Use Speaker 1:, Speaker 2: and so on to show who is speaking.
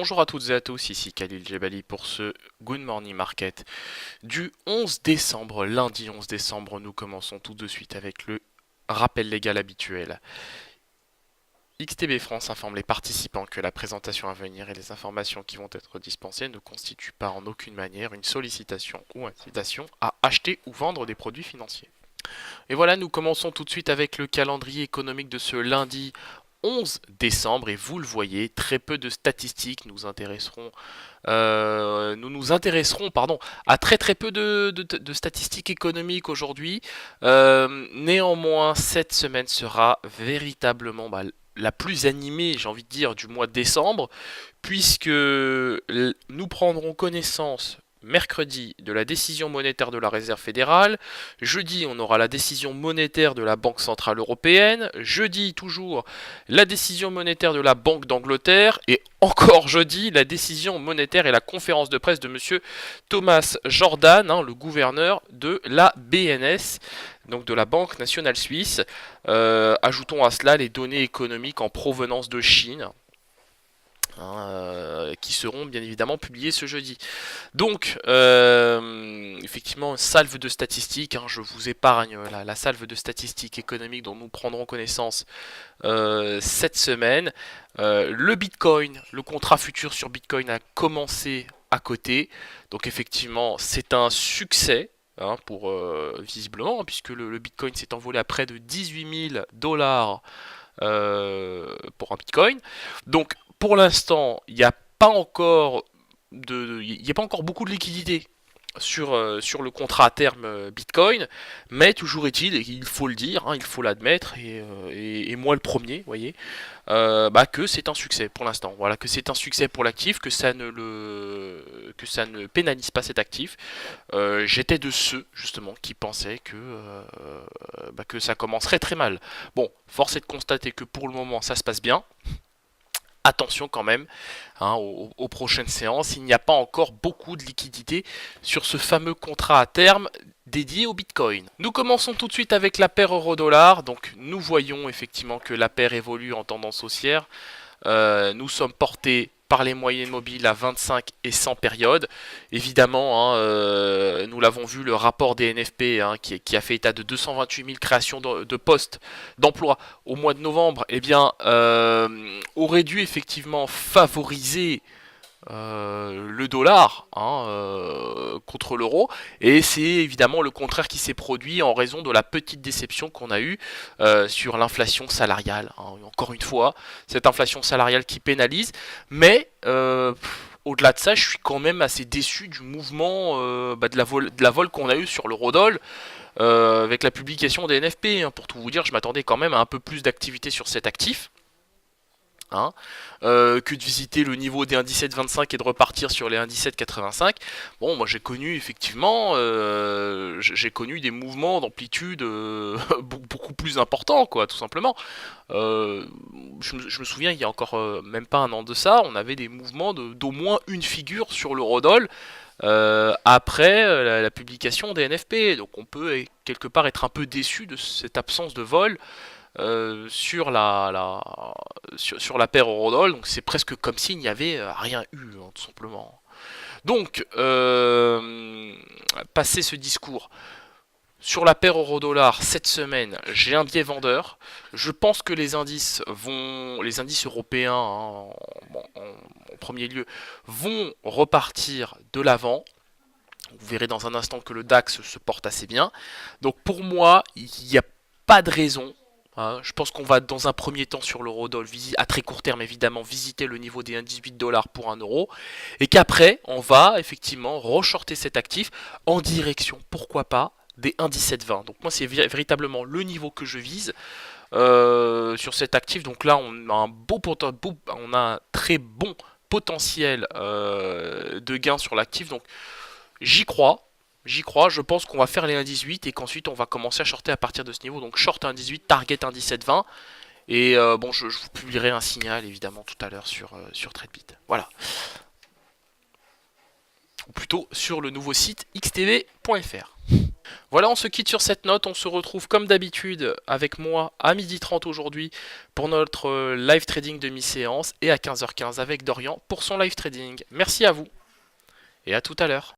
Speaker 1: Bonjour à toutes et à tous, ici Khalil Jebali pour ce Good Morning Market du 11 décembre, lundi 11 décembre. Nous commençons tout de suite avec le rappel légal habituel. XTB France informe les participants que la présentation à venir et les informations qui vont être dispensées ne constituent pas en aucune manière une sollicitation ou incitation à acheter ou vendre des produits financiers. Et voilà, nous commençons tout de suite avec le calendrier économique de ce lundi 11 décembre et vous le voyez, très peu de statistiques nous nous intéresserons à très peu de statistiques économiques aujourd'hui. Néanmoins, cette semaine sera véritablement la plus animée, j'ai envie de dire, du mois de décembre, puisque nous prendrons connaissance mercredi de la décision monétaire de la Réserve fédérale, jeudi on aura la décision monétaire de la Banque centrale européenne, jeudi toujours la décision monétaire de la Banque d'Angleterre, et encore jeudi la décision monétaire et la conférence de presse de monsieur Thomas Jordan, le gouverneur de la BNS, donc de la Banque nationale suisse. Ajoutons à cela les données économiques en provenance de Chine, qui seront bien évidemment publiées ce jeudi. Donc, effectivement, salve de statistiques, je vous épargne la salve de statistiques économiques dont nous prendrons connaissance cette semaine. Le Bitcoin, le contrat futur sur Bitcoin a commencé à côté, donc effectivement c'est un succès. Pour visiblement, puisque le Bitcoin s'est envolé à près de 18 000 dollars pour un Bitcoin. Donc pour l'instant, il n'y a pas encore il n'y a pas encore beaucoup de liquidités sur le contrat à terme Bitcoin, mais toujours est-il, et il faut le dire, il faut l'admettre, et moi le premier, vous voyez, que c'est un succès pour l'instant. Voilà, que c'est un succès pour l'actif, que ça ne pénalise pas cet actif. J'étais de ceux justement qui pensaient que ça commencerait très mal. Bon, force est de constater que pour le moment ça se passe bien. Attention quand même aux prochaines séances, il n'y a pas encore beaucoup de liquidités sur ce fameux contrat à terme dédié au Bitcoin. Nous commençons tout de suite avec la paire euro-dollar. Donc nous voyons effectivement que la paire évolue en tendance haussière. Nous sommes portés par les moyennes mobiles à 25 et 100 périodes. Évidemment, nous l'avons vu, le rapport des NFP qui a fait état de 228 000 créations de postes d'emploi au mois de novembre, aurait dû effectivement favoriser le dollar contre l'euro, et c'est évidemment le contraire qui s'est produit en raison de la petite déception qu'on a eue sur l'inflation salariale. Encore une fois, cette inflation salariale qui pénalise, mais au-delà de ça, je suis quand même assez déçu du mouvement de la vol qu'on a eu sur l'eurodoll avec la publication des NFP. Pour tout vous dire, je m'attendais quand même à un peu plus d'activité sur cet actif. Que de visiter le niveau des 1,1725 et de repartir sur les 1,1785. Bon, moi j'ai connu effectivement, j'ai connu des mouvements d'amplitude beaucoup plus importants, quoi, tout simplement. Je me souviens, il y a encore même pas un an de ça, on avait des mouvements d'au moins une figure sur l'eurodoll après la publication des NFP. Donc on peut quelque part être un peu déçu de cette absence de vol sur la paire Eurodoll. Donc c'est presque comme s'il n'y avait rien eu, tout simplement. Donc, passer ce discours sur la paire euro-dollar cette semaine, j'ai un biais vendeur. Je pense que les indices européens, en premier lieu, vont repartir de l'avant. Vous verrez dans un instant que le DAX se porte assez bien. Donc pour moi, il n'y a pas de raison. Je pense qu'on va dans un premier temps sur l'eurodoll, à très court terme évidemment, visiter le niveau des 1,18 dollars pour 1 euro, et qu'après on va effectivement reshorter cet actif en direction, pourquoi pas, des 1,1720. Donc moi c'est véritablement le niveau que je vise sur cet actif. Donc là on a on a un très bon potentiel de gain sur l'actif. Donc j'y crois. Je pense qu'on va faire les 1,18 et qu'ensuite on va commencer à shorter à partir de ce niveau. Donc short 1,18, target 1,1720. Et je vous publierai un signal évidemment tout à l'heure sur TradeBit. Voilà. Ou plutôt sur le nouveau site xtv.fr. Voilà, on se quitte sur cette note. On se retrouve comme d'habitude avec moi à 12h30 aujourd'hui pour notre live trading de mi-séance et à 15h15 avec Dorian pour son live trading. Merci à vous et à tout à l'heure.